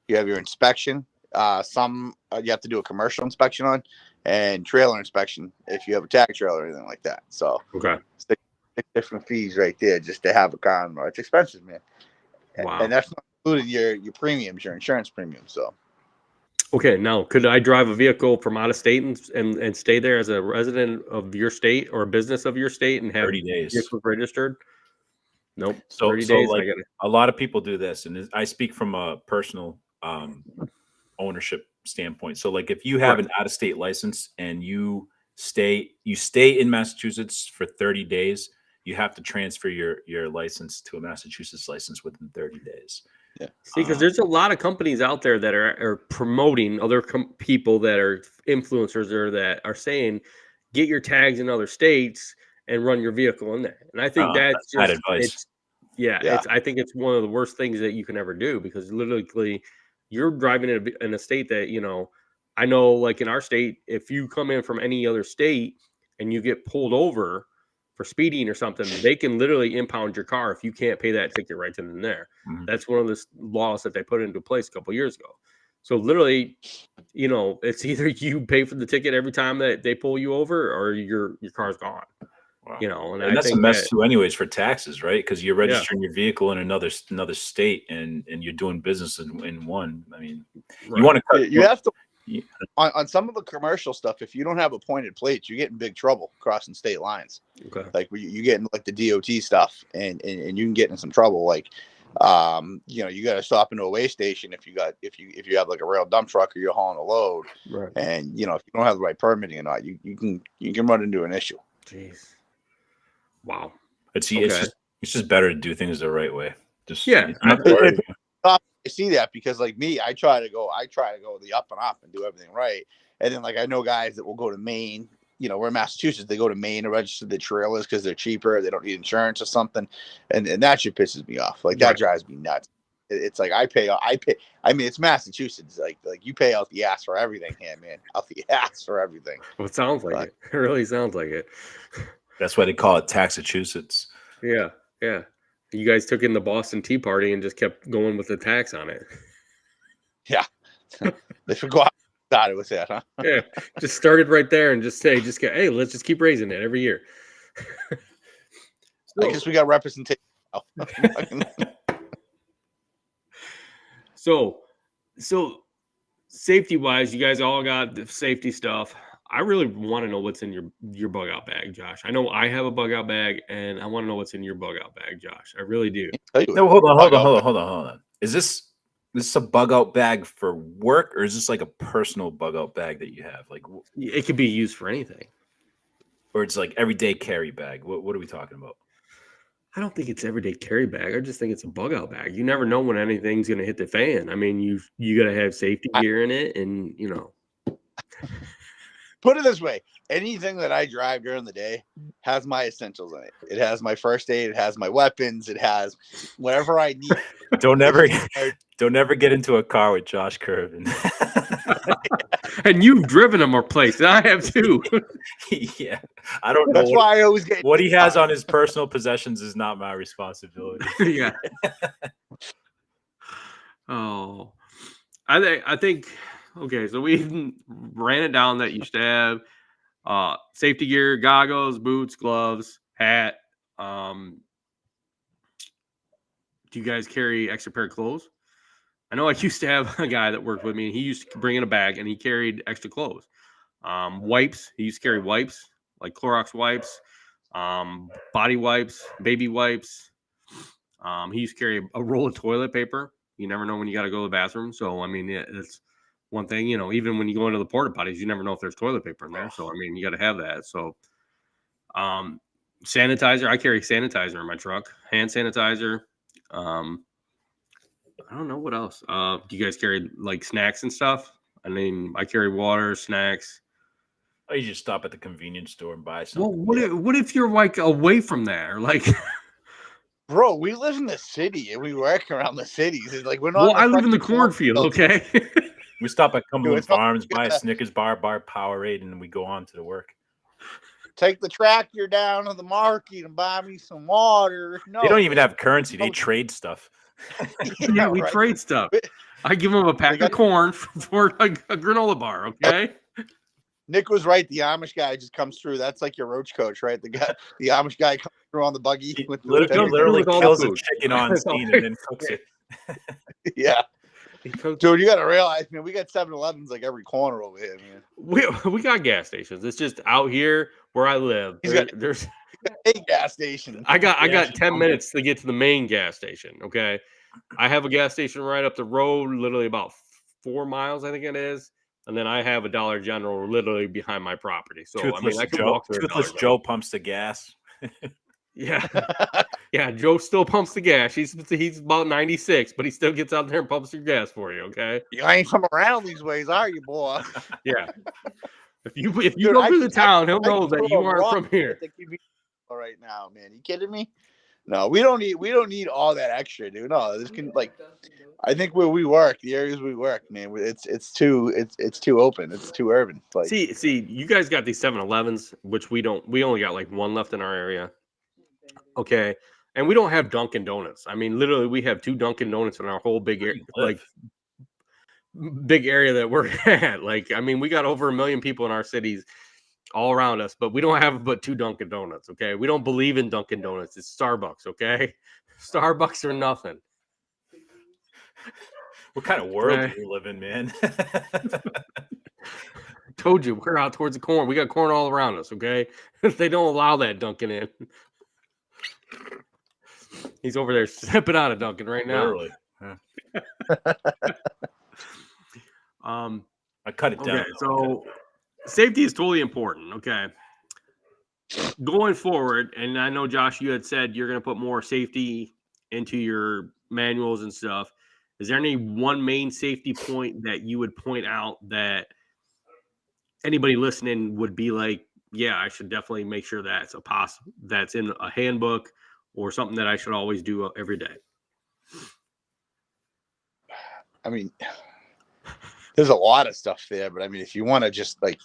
you have your inspection. Some you have to do a commercial inspection on, and trailer inspection if you have a tag trailer or anything like that. So okay, 6 different fees right there just to have a car. It's expensive, man. Wow. And that's not including your premiums, your insurance premiums. So okay, now could I drive a vehicle from out of state and stay there as a resident of your state or a business of your state and have 30 days vehicles registered? Nope. So 30 days. Like a lot of people do this, and I speak from a personal ownership standpoint. So like if you have an out-of-state license and you stay in Massachusetts for 30 days, you have to transfer your license to a Massachusetts license within 30 days. Yeah. See, because there's a lot of companies out there that are promoting other people that are influencers or that are saying, get your tags in other states and run your vehicle in there. And I think that's just advice. I think it's one of the worst things that you can ever do, because literally you're driving in a state that, you know, I know, like in our state, if you come in from any other state and you get pulled over for speeding or something, they can literally impound your car if you can't pay that ticket right then and there. Mm-hmm. That's one of the laws that they put into place a couple of years ago. So literally, you know, it's either you pay for the ticket every time that they pull you over, or your car's gone. Wow. you know, and And I that's a think mess that, too, anyways, for taxes, right? Because you're yeah, registering your vehicle in another state, and you're doing business in one. I mean, you right. want to cut. You have to Yeah. on some of the commercial stuff. If you don't have appointed plates, you get in big trouble crossing state lines. Okay. Like you get in like the DOT stuff, and you can get in some trouble. Like, you got to stop into a weigh station if you have like a rail dump truck or you're hauling a load, Right. and if you don't have the right permitting or not, you can run into an issue. Jeez. Wow. It's Okay. just better to do things the right way. Just Yeah, it's not It- hard. I see that because like me, I try to go the up and up and do everything right. And then like I know guys that will go to Maine. We're in Massachusetts. They go to Maine to register the trailers because they're cheaper. They don't need insurance or something, and that shit pisses me off. Like that Right. drives me nuts. It's like I pay. I mean, it's Massachusetts. Like you pay out the ass for everything here, man. Out the ass for everything. Well, it sounds like it. It really sounds like it. That's why they call it Taxachusetts. Yeah. Yeah. You guys took in the Boston Tea Party and just kept going with the tax on it. Yeah, they forgot started with that, huh? Yeah. Just started right there and hey, let's just keep raising it every year. I guess we got representation. So safety wise, you guys all got the safety stuff. I really want to know what's in your bug out bag, Josh. I know I have a bug out bag, and I want to know what's in your bug out bag, Josh. I really do. No, hold on. Is this a bug out bag for work, or is this like a personal bug out bag that you have? Like, It could be used for anything. or it's like everyday carry bag? What are we talking about? I don't think it's everyday carry bag. I just think it's a bug out bag. You never know when anything's going to hit the fan. I mean, you got to have safety gear in it, and Put it this way: anything that I drive during the day has my essentials in it. It has my first aid. It has my weapons. It has whatever I need. Don't ever get into a car with Josh Curvin. and you've driven them or placed. And I have too. Yeah, I don't know. That's why I always get What he has on his personal possessions is not my responsibility. Yeah. Oh, I think. Okay, so we ran it down that you should have safety gear, goggles, boots, gloves, hat. Do you guys carry extra pair of clothes? I know I used to have a guy that worked with me, and he used to bring in a bag, and he carried extra clothes. Wipes. He used to carry wipes, like Clorox wipes, body wipes, baby wipes. He used to carry a roll of toilet paper. You never know when you got to go to the bathroom. So, I mean, it's one thing, even when you go into the porta potties, you never know if there's toilet paper in there. So, I mean, you got to have that. So, sanitizer. I carry sanitizer in my truck, hand sanitizer. I don't know what else. Do you guys carry like snacks and stuff? I mean, I carry water, snacks. Oh, you just stop at the convenience store and buy Well, something. what if you're like away from that, or like? Bro, we live in the city and we work around the cities. It's like we're not. Well, I live in the cornfield. Okay. We stop at Cumberland it's not- Farms, buy a Snickers bar, Powerade, and then we go on to the work. Take the tractor down to the market and buy me some water. No, They don't even have currency; they trade stuff. Yeah, we right. trade stuff. I give them a pack of corn for a granola bar. Okay. Nick was right. The Amish guy just comes through. That's like your roach coach, right? The Amish guy comes through on the buggy. He With literally with all kills the a food. chicken on scene and then cooks it. Yeah. Dude, you got to realize, man, we got 7-Elevens like every corner over here, man. We got gas stations. It's just out here where I live. There's A gas station. I got 10 minutes to get to the main gas station. Okay. I have a gas station right up the road, literally about 4 miles, I think it is. And then I have a Dollar General literally behind my property. So Toothless, I can Joe, walk to a Toothless Dollar Joe pumps the gas. Yeah. Yeah. Joe still pumps the gas. He's about 96, but he still gets out there and pumps your gas for you. Okay. You ain't from around these ways, are you, boy? Yeah. If you Dude, go through the town, he'll know that you aren't from here. All right now, man. You kidding me? No, we don't need all that extra, dude. No, this can I think where we work, the areas we work, man, it's too open. It's too urban. Like, See, you guys got these 7-Elevens, which we don't. We only got like one left in our area. Okay, and we don't have Dunkin' Donuts. I mean, literally, we have 2 Dunkin' Donuts in our whole big area, big area that we're at. Like, I mean, we got over 1 million people in our cities. all around us, but we don't have but 2 Dunkin' Donuts. Okay, we don't believe in Dunkin' Donuts. It's Starbucks. Okay, Starbucks or nothing. What kind of world Okay. do you live in, man? Told you, we're out towards the corn. We got corn all around us. Okay, they don't allow that Dunkin' in. He's over there sipping out of Dunkin' right now. Literally. Yeah. I cut it down. Okay, so safety is totally important. Okay. Going forward, and I know, Josh, you had said you're going to put more safety into your manuals and stuff. Is there any one main safety point that you would point out that anybody listening would be like, yeah, I should definitely make sure that's that's in a handbook or something that I should always do every day? I mean, there's a lot of stuff there, but I mean, if you want to just like,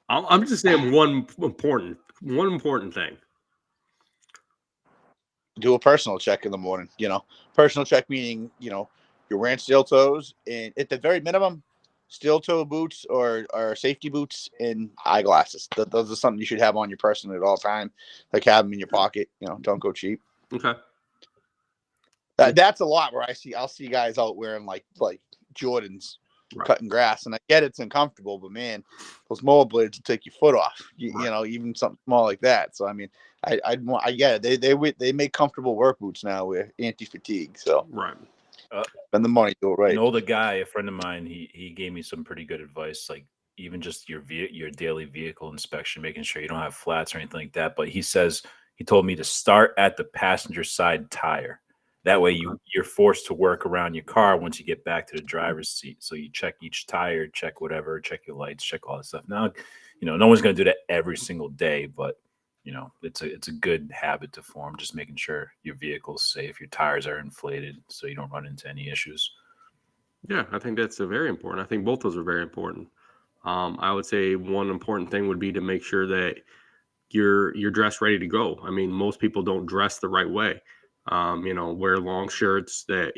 I'm just saying one important thing. do a personal check in the morning. Personal check meaning, you're wearing steel toes, and at the very minimum, steel toe boots or safety boots and eyeglasses. Those are something you should have on your person at all time. Like, have them in your pocket. Don't go cheap. Okay. That's a lot where I'll see guys out wearing like Jordans, Right. cutting grass, and I get it's uncomfortable, but man, those mower blades will take your foot off. Even something small like that. So I mean, I get it. They make comfortable work boots now with anti-fatigue. So Right. spend the money, do it right. An older guy, a friend of mine, he gave me some pretty good advice, like even just your daily vehicle inspection, making sure you don't have flats or anything like that. But he told me to start at the passenger side tire. That way you're forced to work around your car once you get back to the driver's seat. So you check each tire, check whatever, check your lights, check all that stuff. Now, no one's going to do that every single day, but it's a good habit to form, just making sure your vehicle's safe, your tires are inflated so you don't run into any issues. Yeah, I think that's very important. I think both those are very important. I would say one important thing would be to make sure that you're dressed ready to go. I mean, most people don't dress the right way. Wear long shirts that,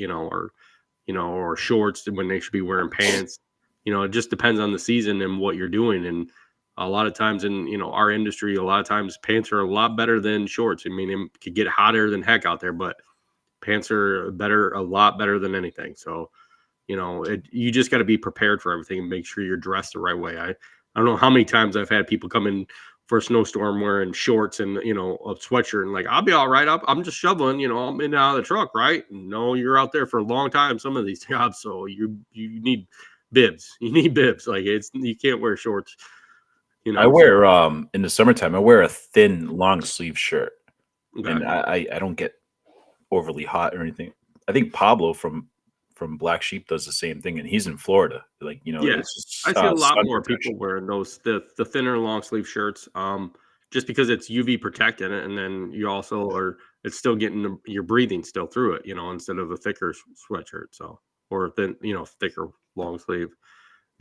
or shorts when they should be wearing pants. It just depends on the season and what you're doing. And a lot of times in, our industry, a lot of times pants are a lot better than shorts. I mean, it could get hotter than heck out there, but pants are a lot better than anything. So, you just got to be prepared for everything and make sure you're dressed the right way. I don't know how many times I've had people come in for a snowstorm wearing shorts and, a sweatshirt and like, I'll be all right. I'm just shoveling, I'm in and out of the truck, right? No, you're out there for a long time, some of these jobs. So you need bibs. You need bibs. Like, you can't wear shorts. I wear, in the summertime, I wear a thin long sleeve shirt. Okay. And I don't get overly hot or anything. I think Pablo from Black Sheep does the same thing, and he's in Florida. Like, it's just, I see a lot sun more protection. people wearing the thinner long sleeve shirts, just because it's UV protected, and then you also it's still getting your breathing still through it, instead of a thicker sweatshirt. So, or thin, thicker long sleeve.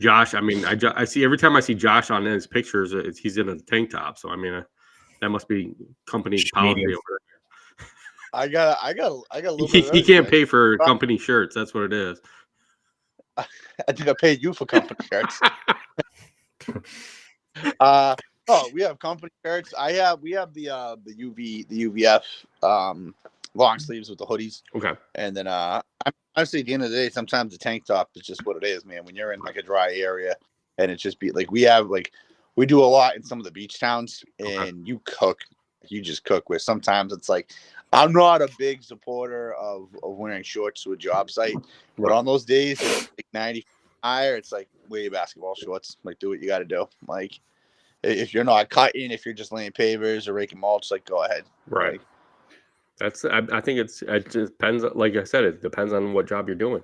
Josh, I mean, I see every time I see Josh on his pictures, he's in a tank top. So I mean, that must be company policy over there. I got a little bit of He can't everything. pay for company shirts. That's what it is. I think I paid you for company shirts. We have company shirts. We have the UVF long sleeves with the hoodies. Okay. And then honestly, at the end of the day, sometimes the tank top is just what it is, man. When you're in like a dry area and it's just like we do a lot in some of the beach towns, and you just cook where sometimes it's like, I'm not a big supporter of wearing shorts to a job site, but on those days it's like 90 higher, it's like wear your basketball shorts, like do what you got to do. Like if you're not cutting, if you're just laying pavers or raking mulch, like go ahead. Right. I think it just depends. Like I said, it depends on what job you're doing.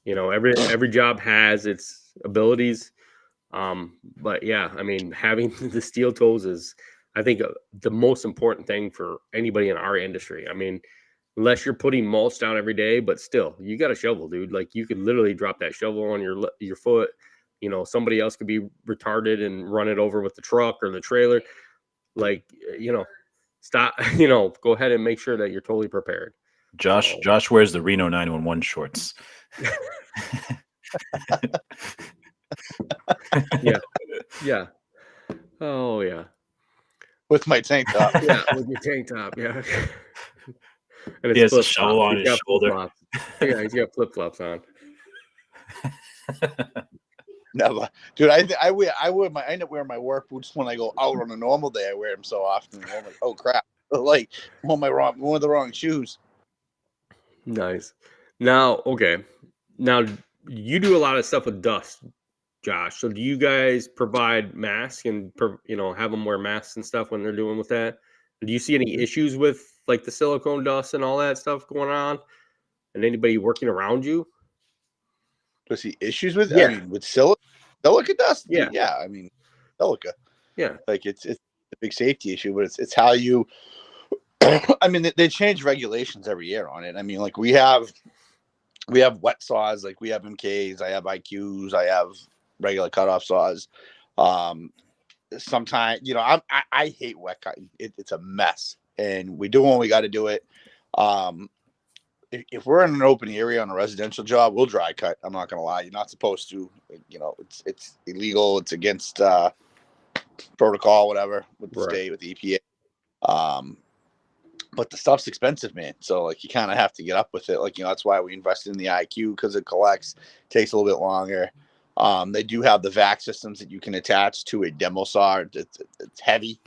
Every job has its abilities. But yeah, I mean, having the steel toes is, I think, the most important thing for anybody in our industry. I mean, unless you're putting mulch down every day, but still, you got a shovel, dude. Like, you could literally drop that shovel on your foot. Somebody else could be retarded and run it over with the truck or the trailer. Like, stop. Go ahead and make sure that you're totally prepared. Josh wears the Reno 911 shorts. Yeah. Oh yeah. with my tank top. Yeah, with your tank top, yeah. And He has a flip-flops. shovel on He's his got shoulder. flip-flops. Yeah, he's got flip-flops on. Never, dude. I end up wearing my work boots when I go out on a normal day. I wear them so often. I'm like, oh crap! Like, one of the wrong shoes. Nice. Now, okay. Now you do a lot of stuff with dust, Josh. So do you guys provide masks and have them wear masks and stuff when they're doing with that? Do you see any issues with like the silicone dust and all that stuff going on? And anybody working around you? Do I see issues with? Yeah. I mean, with silica dust. Yeah. Yeah. I mean, silica. Yeah. Like it's a big safety issue, but it's how you. I mean, they change regulations every year on it. I mean, like we have wet saws, like we have MKs, I have IQs, I have regular cutoff saws. Sometimes, I hate wet cutting. It's a mess, and we do when we got to do it. If we're in an open area on a residential job, we'll dry cut. I'm not gonna lie, you're not supposed to. It's illegal. It's against protocol, whatever, with the state, with the EPA. But the stuff's expensive, man. So like you kind of have to get up with it. Like, that's why we invested in the IQ, because it collects, takes a little bit longer. They do have the vac systems that you can attach to a demo saw. It's heavy,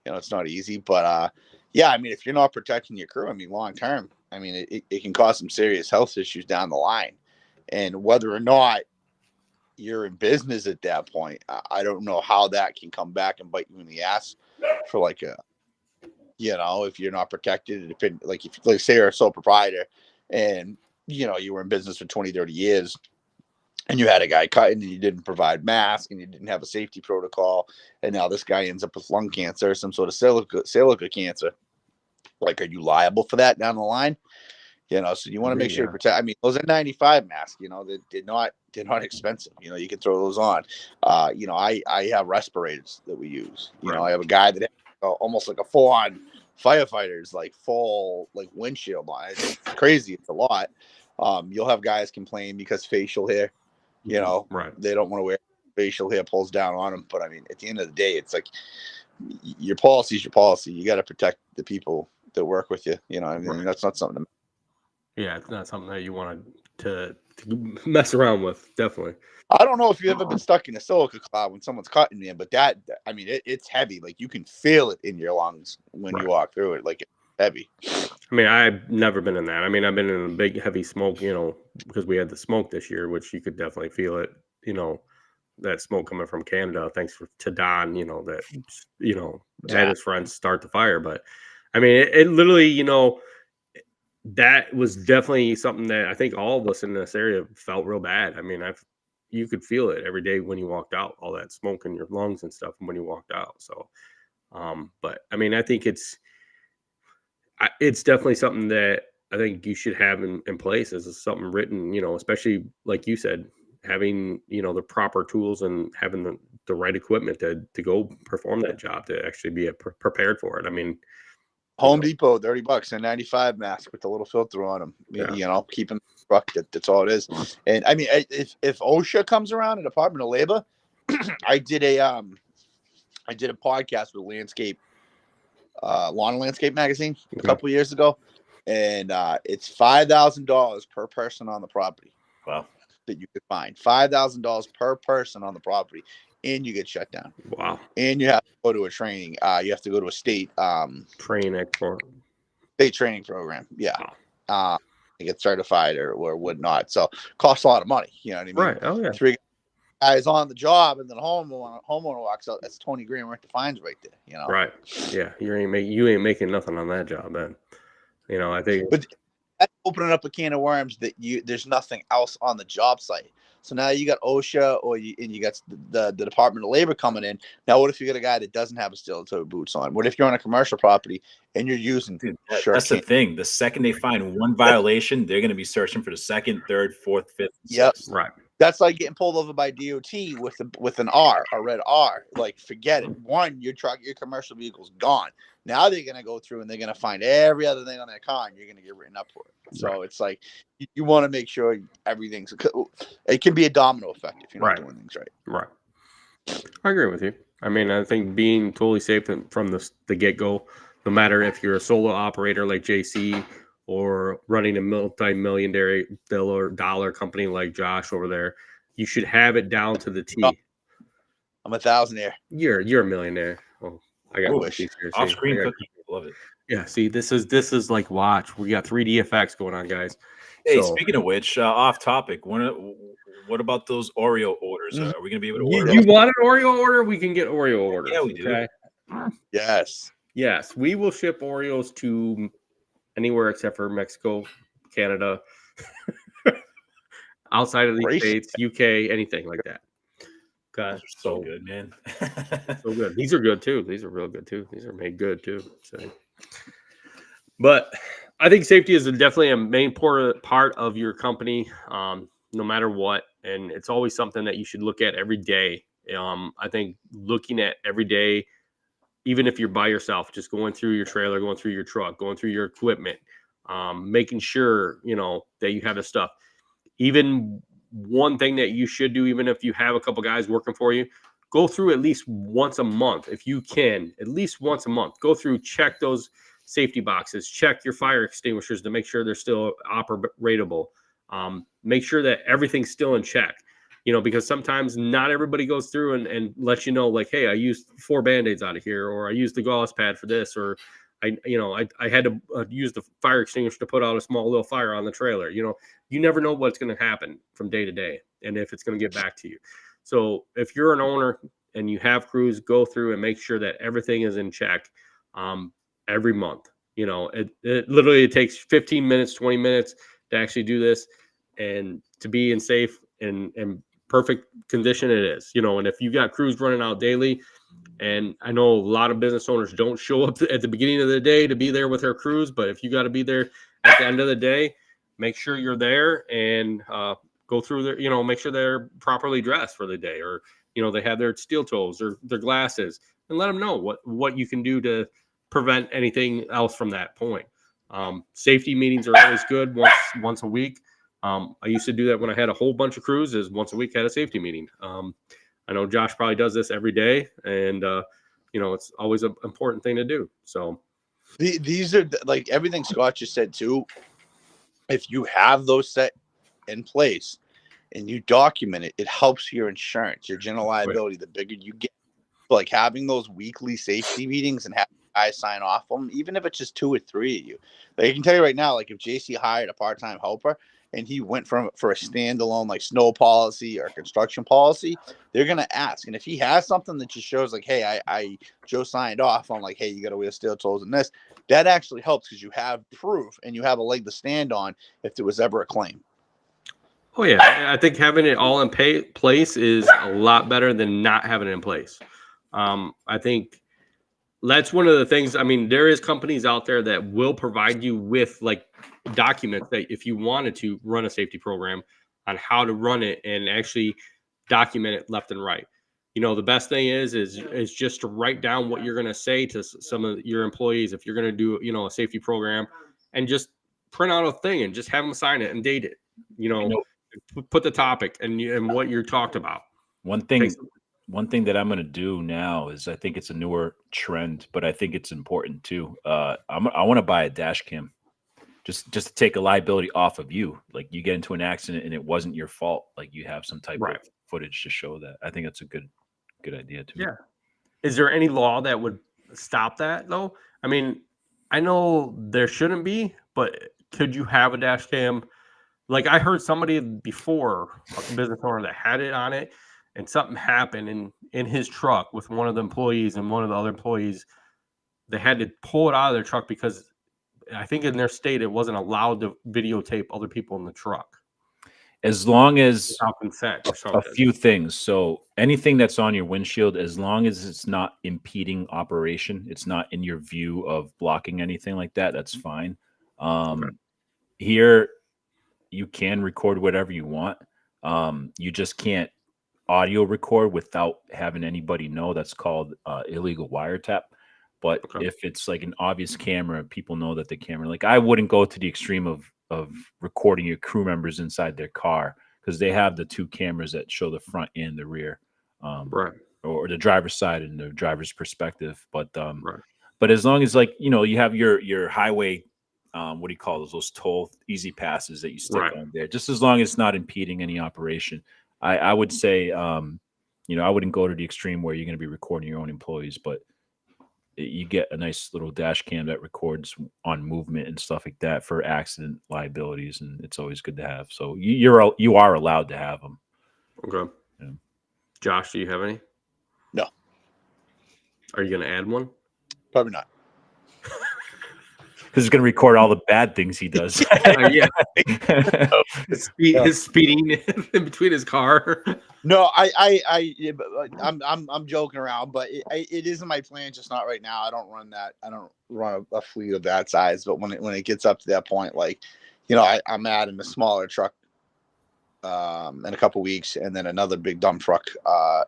it's not easy, but yeah, I mean, if you're not protecting your crew, I mean, long term, I mean, it can cause some serious health issues down the line. And whether or not you're in business at that point, I don't know how that can come back and bite you in the ass for like if you're not protected. Like if, like, say you're a sole proprietor and, you were in business for 20, 30 years and you had a guy cutting and you didn't provide masks and you didn't have a safety protocol. And now this guy ends up with lung cancer or some sort of silica cancer. Like, are you liable for that down the line? So you want to make sure you protect. I mean, those N95 masks, they're not expensive. You can throw those on. I have respirators that we use. I have a guy that has almost like a full-on firefighters, like full like windshield on. It's crazy. It's a lot. You'll have guys complain because facial hair, right. They don't want to wear facial hair pulls down on them. But I mean, at the end of the day, it's like your policy is your policy. You got to protect the people that work with you. I mean, Right. that's not something to. Yeah, it's not something that you want to mess around with. Definitely. I don't know if you've ever been stuck in a silica cloud when someone's cutting you, but I mean, it's heavy. Like you can feel it in your lungs when you walk through it. Like it's heavy. I mean, I've never been in that. I mean, I've been in a big, heavy smoke, because we had the smoke this year, which you could definitely feel it, that smoke coming from Canada. Thanks to Don, that, had his friends start the fire. But I mean, it literally, that was definitely something that I think all of us in this area felt real bad. I mean, you could feel it every day when you walked out, all that smoke in your lungs and stuff when you walked out. So, but I mean, I think it's definitely something that I think you should have in place as something written, especially like you said, having, the proper tools and having the right equipment to go perform that job, to actually be prepared for it. I mean, Home Depot, $30, N95 mask with a little filter on them. Yeah. Keeping truck. That's all it is. And I mean, if OSHA comes around, the Department of Labor, I did a podcast with Lawn and Landscape magazine a couple of years ago, and it's $5,000 per person on the property. Wow. That you could find $5,000 per person on the property, and you get shut down. Wow. And you have to go to a training. You have to go to a state state training program. Yeah. Wow. To get certified or whatnot. So costs a lot of money. You know what I mean? Right. Oh yeah. 3 guys on the job, and then the homeowner walks out. That's $20 grand worth of fines right there. Right. Yeah. You ain't making nothing on that job then. I think. But that's opening up a can of worms that there's nothing else on the job site. So now you got OSHA and you got the Department of Labor coming in. Now, what if you got a guy that doesn't have a steel-toe boots on? What if you're on a commercial property and you're using? That's the thing. The second they find one violation, they're going to be searching for the second, third, fourth, fifth. Yep. Right. That's like getting pulled over by DOT with an R, a red R. Like, forget it. One, your commercial vehicle's gone. Now they're going to go through and they're going to find every other thing on their car, and you're going to get written up for it. So It's like you want to make sure everything's. It can be a domino effect if you're not doing things right. Right. I agree with you. I mean, I think being totally safe from the get go, no matter if you're a solo operator like JC or running a multi-million dollar company like Josh over there, you should have it down to the T. I'm a thousandaire. You're a millionaire. Oh, I got wish. cookies here. Off See, screen I got- cookie. Love it. Yeah, see, this is like watch. We got 3D effects going on, guys. Hey, So- speaking of which, off topic. What about those Oreo orders? Mhm. Are we gonna be able to You, order? you want an Oreo order? We can get Oreo orders. Yeah, we do. Okay? Yes. Yes, we will ship Oreos to anywhere except for Mexico, Canada, outside of the Great. States, UK, anything like that. Okay, Those are so good, man. so good. These are good too. These are real good too. These are made good too. So, but I think safety is definitely a main part of your company, no matter what, and it's always something that you should look at every day. I think looking at every day, even if you're by yourself, just going through your trailer, going through your truck, going through your equipment, making sure that you have the stuff. Even one thing that you should do, even if you have a couple guys working for you, go through at least once a month if you can. At least once a month, go through, check those safety boxes, check your fire extinguishers to make sure they're still operatable. Make sure that everything's still in check. Because sometimes not everybody goes through and lets you know, like, hey, I used 4 Band-Aids out of here, or I used the gauze pad for this, or I had to use the fire extinguisher to put out a small little fire on the trailer. You never know what's going to happen from day to day and if it's going to get back to you. So if you're an owner and you have crews, go through and make sure that everything is in check every month. It literally takes 15 minutes, 20 minutes to actually do this, and to be in safe and perfect condition it is. And if you got crews running out daily, and I know a lot of business owners don't show up at the beginning of the day to be there with their crews, but if you got to be there at the end of the day, make sure you're there and go through their, make sure they're properly dressed for the day, or they have their steel toes or their glasses, and let them know what you can do to prevent anything else from that point. Safety meetings are always good once a week. I used to do that when I had a whole bunch of crews, is once a week had a safety meeting. I know Josh probably does this every day, and it's always an important thing to do. So These are like everything Scott just said too. If you have those set in place and you document it, it helps your insurance, your general liability. The bigger you get, like having those weekly safety meetings and having guys sign off them, even if it's just 2 or 3 of you. Like I can tell you right now, like if JC hired a part-time helper and he went for a standalone like snow policy or construction policy, they're gonna ask. And if he has something that just shows like, hey, I Joe signed off on, like, hey, you gotta wear steel toes and this, that actually helps because you have proof and you have a leg to stand on if there was ever a claim. Oh yeah, I think having it all in place is a lot better than not having it in place. I think that's one of the things. I mean, there is companies out there that will provide you with like documents that if you wanted to run a safety program on how to run it and actually document it left and right. The best thing is just to write down what you're going to say to some of your employees if you're going to do, a safety program, and just print out a thing and just have them sign it and date it. Put the topic and what you're talked about. One thing that I'm going to do now is, I think it's a newer trend, but I think it's important too. I want to buy a dash cam just to take a liability off of you. Like you get into an accident and it wasn't your fault. Like you have some type of footage to show that. I think that's a good idea too. Yeah. Is there any law that would stop that though? I mean, I know there shouldn't be, but could you have a dash cam? Like I heard somebody before, a business owner that had it on it, and something happened in his truck with one of the employees, and one of the other employees, they had to pull it out of their truck because I think in their state it wasn't allowed to videotape other people in the truck. As long as without consent or a something. few things. So anything that's on your windshield, as long as it's not impeding operation, it's not in your view of blocking anything like that, that's fine. Here, you can record whatever you want. You just can't audio record without having anybody know. That's called illegal wiretap. But if it's like an obvious camera, people know that the camera, like I wouldn't go to the extreme of recording your crew members inside their car, because they have the 2 cameras that show the front and the rear. or the driver's side and the driver's perspective. But Right. but as long as like you have your highway, what do you call those toll easy passes that you stick Right. on there, just as long as it's not impeding any operation, I would say I wouldn't go to the extreme where you're going to be recording your own employees, but you get a nice little dash cam that records on movement and stuff like that for accident liabilities, and it's always good to have. So you are allowed to have them. Okay. Yeah. Josh, do you have any? No. Are you going to add one? Probably not. Because it's going to record all the bad things he does. Yeah. His speeding in between his car. No, I'm joking around, but it isn't my plan. Just not right now. I don't run that. I don't run a fleet of that size. But when it gets up to that point, like, I'm adding a smaller truck in a couple weeks, and then another big dump truck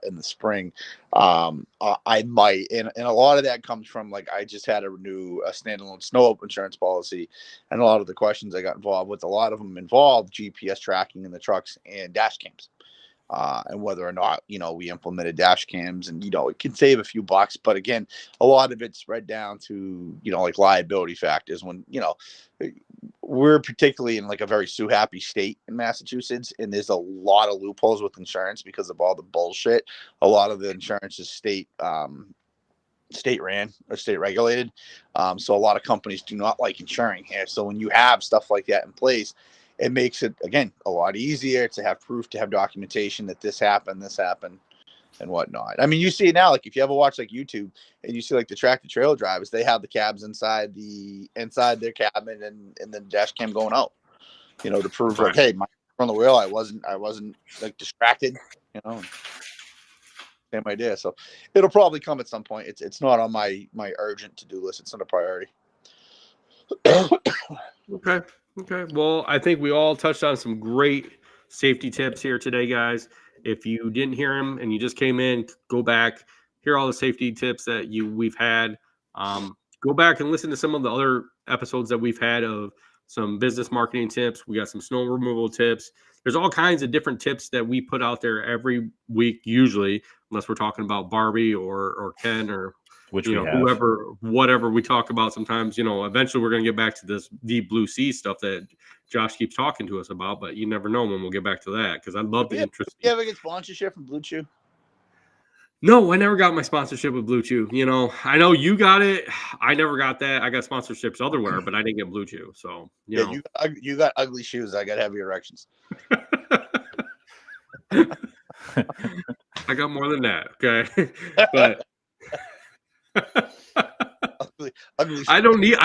in the spring. I might, and a lot of that comes from, like, I just had to renew a standalone snow insurance policy, and a lot of the questions I got involved with, a lot of them involved GPS tracking in the trucks and dash cams. And whether or not, we implemented dash cams, and, it can save a few bucks. But again, a lot of it's spread down to, like liability factors when, we're particularly in like a very sue happy state in Massachusetts. And there's a lot of loopholes with insurance because of all the bullshit. A lot of the insurance is state ran or state regulated. So a lot of companies do not like insuring here. So when you have stuff like that in place, it makes it, again, a lot easier to have proof, to have documentation that this happened, and whatnot. I mean, you see it now, like if you ever watch like YouTube and you see like the tractor trailer drivers, they have the cabs inside their cabin and the dash cam going out, to prove like, hey, my on the wheel, I wasn't like distracted, same idea. So it'll probably come at some point. It's not on my urgent to-do list. It's not a priority. Okay. Well, I think we all touched on some great safety tips here today, guys. If you didn't hear them and you just came in, go back, hear all the safety tips that we've had. Go back and listen to some of the other episodes that we've had of some business marketing tips. We got some snow removal tips. There's all kinds of different tips that we put out there every week, usually, unless we're talking about Barbie or Ken or Which whatever we talk about. Sometimes, eventually we're going to get back to this Deep Blue Sea stuff that Josh keeps talking to us about, but you never know when we'll get back to that, because I'd love the interest. You ever get sponsorship from Blue Chew? No, I never got my sponsorship with Blue Chew. I know you got it. I never got that. I got sponsorships everywhere, but I didn't get Blue Chew. So, you got ugly shoes. I got heavy erections. I got more than that. Okay. But ugly I don't need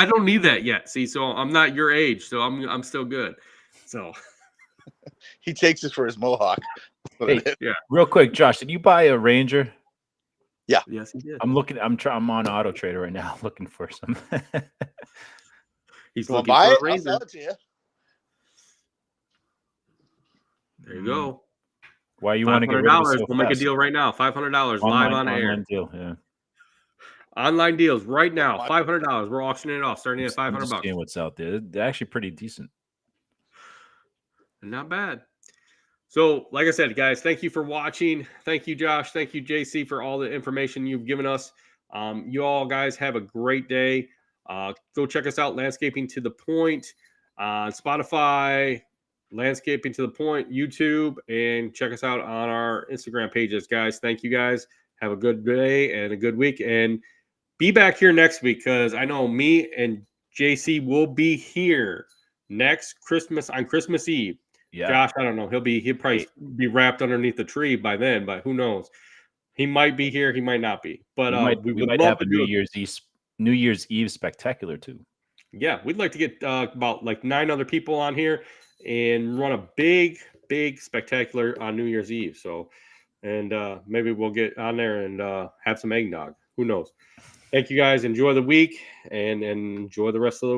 that yet. See, so I'm not your age, so I'm still good. So he takes it for his mohawk. Hey, yeah. Real quick, Josh, did you buy a Ranger? Yeah. Yes, he did. I'm on Auto Trader right now, looking for some. He's looking for a Ranger. I'll sell it to you. There you go. Why you want to get rid of it so We'll make a deal right now. $500 live on air. Online deal, yeah. Online deals right now. $500. We're auctioning it off, starting at $500. Seeing what's out there. They're actually pretty decent. Not bad. So, like I said, guys, thank you for watching. Thank you, Josh. Thank you, JC, for all the information you've given us. You all guys have a great day. Go check us out, Landscaping to the Point, on Spotify, Landscaping to the Point, YouTube, and check us out on our Instagram pages, guys. Thank you, guys. Have a good day and a good week. And be back here next week, because I know me and JC will be here next Christmas, on Christmas Eve. Yeah. Josh, I don't know. He'll probably be wrapped underneath the tree by then, but who knows? He might be here. He might not be. But we might have a New Year's Eve spectacular too. Yeah, we'd like to get about like 9 other people on here and run a big spectacular on New Year's Eve. So, and maybe we'll get on there and have some eggnog. Who knows? Thank you guys. Enjoy the week and enjoy the rest of the